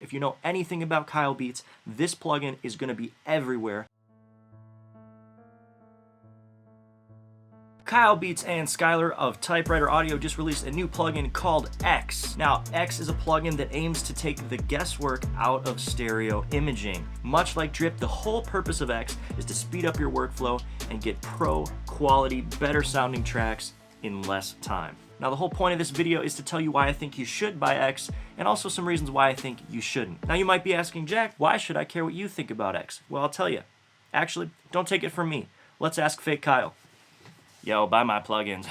If you know anything about Kyle Beats, this plugin is going to be everywhere. Kyle Beats and Skylar of Typewriter Audio just released a new plugin called X. Now, X is a plugin that aims to take the guesswork out of stereo imaging. Much like Drip, the whole purpose of X is to speed up your workflow and get pro quality, better sounding tracks in less time. Now, the whole point of this video is to tell you why I think you should buy X, and also some reasons why I think you shouldn't. Now, you might be asking, Jack, why should I care what you think about X? Well, I'll tell you. Actually, don't take it from me. Let's ask fake Kyle. Yo, buy my plugins.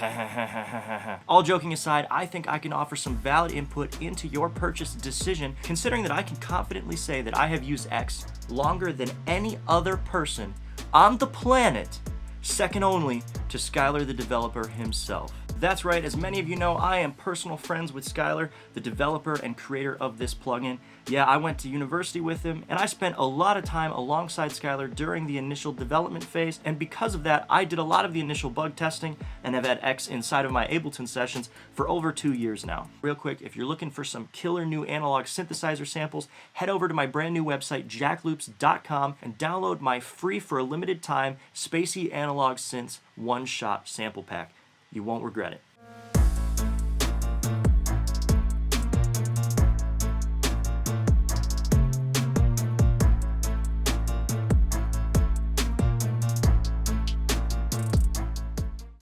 All joking aside, I think I can offer some valid input into your purchase decision, considering that I can confidently say that I have used X longer than any other person on the planet, second only to Skylar the developer himself. That's right, as many of you know, I am personal friends with Skylar, the developer and creator of this plugin. Yeah, I went to university with him, and I spent a lot of time alongside Skylar during the initial development phase, and because of that, I did a lot of the initial bug testing and have had X inside of my Ableton sessions for over 2 years now. Real quick, if you're looking for some killer new analog synthesizer samples, head over to my brand new website, jackloops.com, and download my free for a limited time Spacey Analog Synths one-shot sample pack. You won't regret it.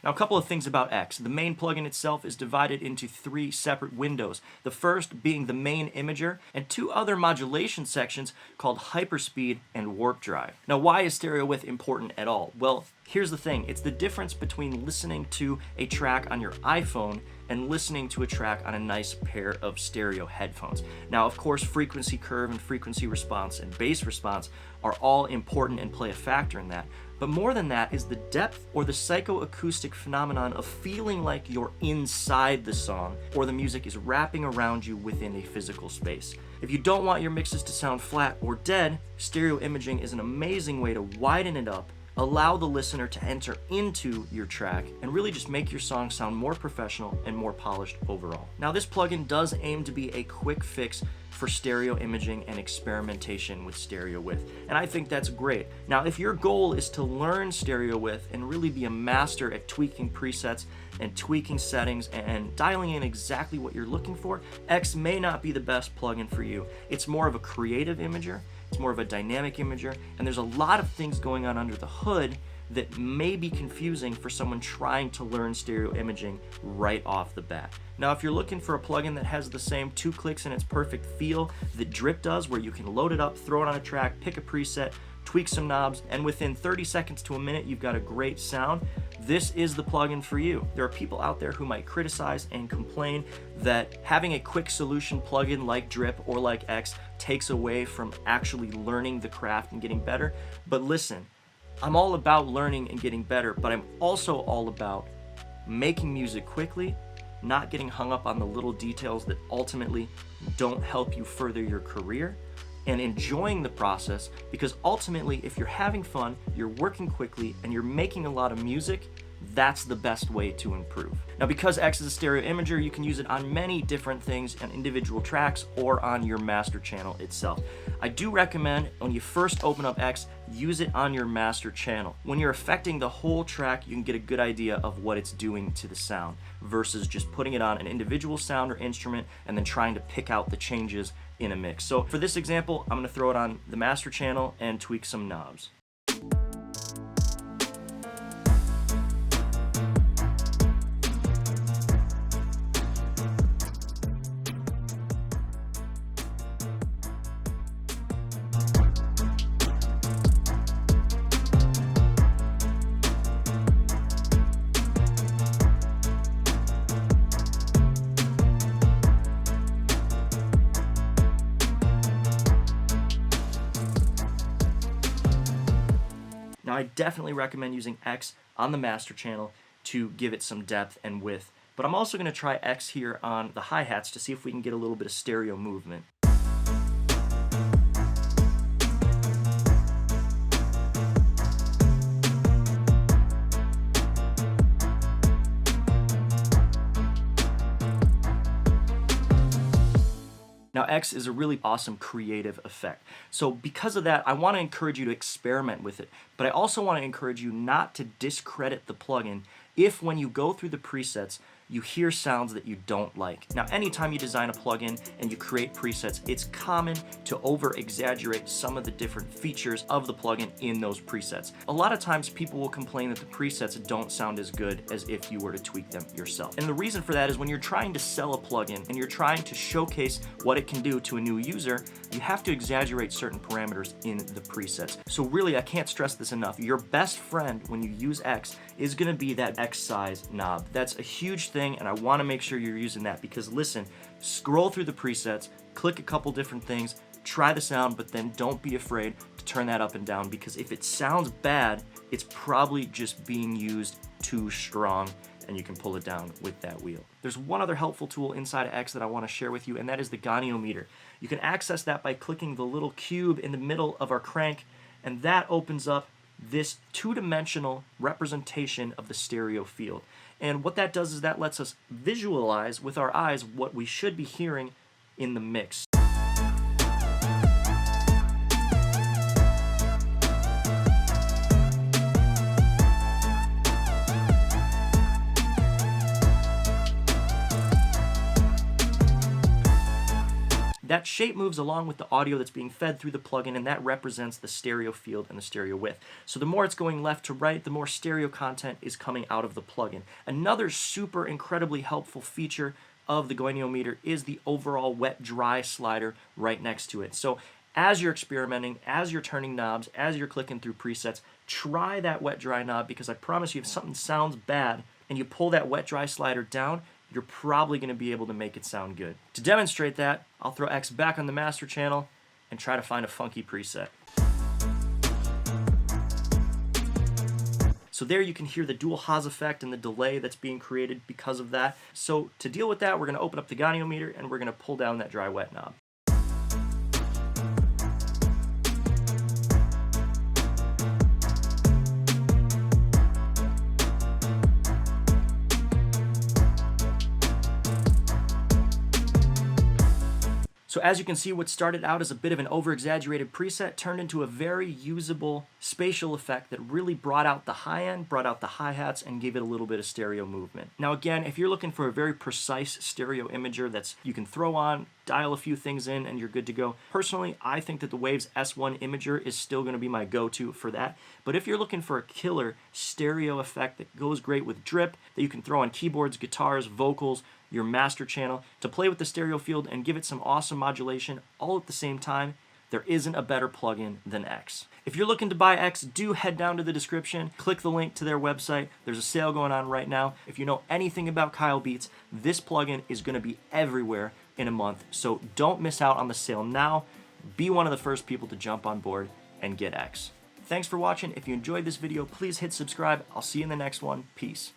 Now, a couple of things about X. The main plugin itself is divided into 3 separate windows. The first being the main imager, and 2 other modulation sections called Hyperspeed and Warp Drive. Now, why is stereo width important at all? Well, here's the thing. It's the difference between listening to a track on your iPhone and listening to a track on a nice pair of stereo headphones. Now, of course, frequency curve and frequency response and bass response are all important and play a factor in that. But more than that is the depth or the psychoacoustic phenomenon of feeling like you're inside the song or the music is wrapping around you within a physical space. If you don't want your mixes to sound flat or dead, stereo imaging is an amazing way to widen it up, allow the listener to enter into your track, and really just make your song sound more professional and more polished overall. Now, this plugin does aim to be a quick fix for stereo imaging and experimentation with stereo width, and I think that's great. Now, if your goal is to learn stereo width and really be a master at tweaking presets and tweaking settings and dialing in exactly what you're looking for, X may not be the best plugin for you. It's more of a creative imager, it's more of a dynamic imager, and there's a lot of things going on under the hood that may be confusing for someone trying to learn stereo imaging right off the bat. Now, if you're looking for a plugin that has the same 2 clicks and its perfect feel that Drip does, where you can load it up, throw it on a track, pick a preset, tweak some knobs, and within 30 seconds to a minute, you've got a great sound, this is the plugin for you. There are people out there who might criticize and complain that having a quick solution plugin like Drip or like X takes away from actually learning the craft and getting better. But listen, I'm all about learning and getting better, but I'm also all about making music quickly, not getting hung up on the little details that ultimately don't help you further your career, and enjoying the process, because ultimately, if you're having fun, you're working quickly, and you're making a lot of music, that's the best way to improve. Now, because X is a stereo imager, you can use it on many different things on individual tracks or on your master channel itself. I do recommend when you first open up X, use it on your master channel. When you're affecting the whole track, you can get a good idea of what it's doing to the sound versus just putting it on an individual sound or instrument and then trying to pick out the changes in a mix. So for this example, I'm going to throw it on the master channel and tweak some knobs. Now, I definitely recommend using X on the master channel to give it some depth and width, but I'm also going to try X here on the hi-hats to see if we can get a little bit of stereo movement. Now, Now, X is a really awesome creative effect. So because of that, I want to encourage you to experiment with it, but I also want to encourage you not to discredit the plugin if when you go through the presets, you hear sounds that you don't like. Now, anytime you design a plugin and you create presets, it's common to over-exaggerate some of the different features of the plugin in those presets. A lot of times people will complain that the presets don't sound as good as if you were to tweak them yourself. And the reason for that is when you're trying to sell a plugin and you're trying to showcase what it can do to a new user, you have to exaggerate certain parameters in the presets. So really, I can't stress this enough. Your best friend when you use X is gonna be that X size knob. That's a huge thing, and I want to make sure you're using that because listen, scroll through the presets, click a couple different things, try the sound, but then don't be afraid to turn that up and down because if it sounds bad, it's probably just being used too strong and you can pull it down with that wheel. There's one other helpful tool inside of X that I want to share with you, and that is the goniometer. You can access that by clicking the little cube in the middle of our crank, and that opens up this two-dimensional representation of the stereo field. And what that does is that lets us visualize with our eyes what we should be hearing in the mix. That shape moves along with the audio that's being fed through the plugin, and that represents the stereo field and the stereo width. So the more it's going left to right, the more stereo content is coming out of the plugin. Another super incredibly helpful feature of the goniometer is the overall wet-dry slider right next to it. So as you're experimenting, as you're turning knobs, as you're clicking through presets, try that wet-dry knob because I promise you if something sounds bad and you pull that wet-dry slider down, you're probably going to be able to make it sound good. To demonstrate that, I'll throw X back on the master channel and try to find a funky preset. So there you can hear the dual Haas effect and the delay that's being created because of that. So to deal with that, we're going to open up the goniometer and we're going to pull down that dry wet knob. So as you can see, what started out as a bit of an over-exaggerated preset turned into a very usable spatial effect that really brought out the high end, brought out the hi-hats, and gave it a little bit of stereo movement. Now again, if you're looking for a very precise stereo imager that's you can throw on, dial a few things in, and you're good to go. Personally, I think that the Waves S1 imager is still going to be my go-to for that. But if you're looking for a killer stereo effect that goes great with drip, that you can throw on keyboards, guitars, vocals, your master channel, to play with the stereo field and give it some awesome modulation all at the same time, there isn't a better plugin than X. If you're looking to buy X, do head down to the description, click the link to their website. There's a sale going on right now. If you know anything about Kyle Beats, this plugin is going to be everywhere in a month, so don't miss out on the sale now. Be one of the first people to jump on board and get X. Thanks for watching. If you enjoyed this video, please hit subscribe. I'll see you in the next one. Peace.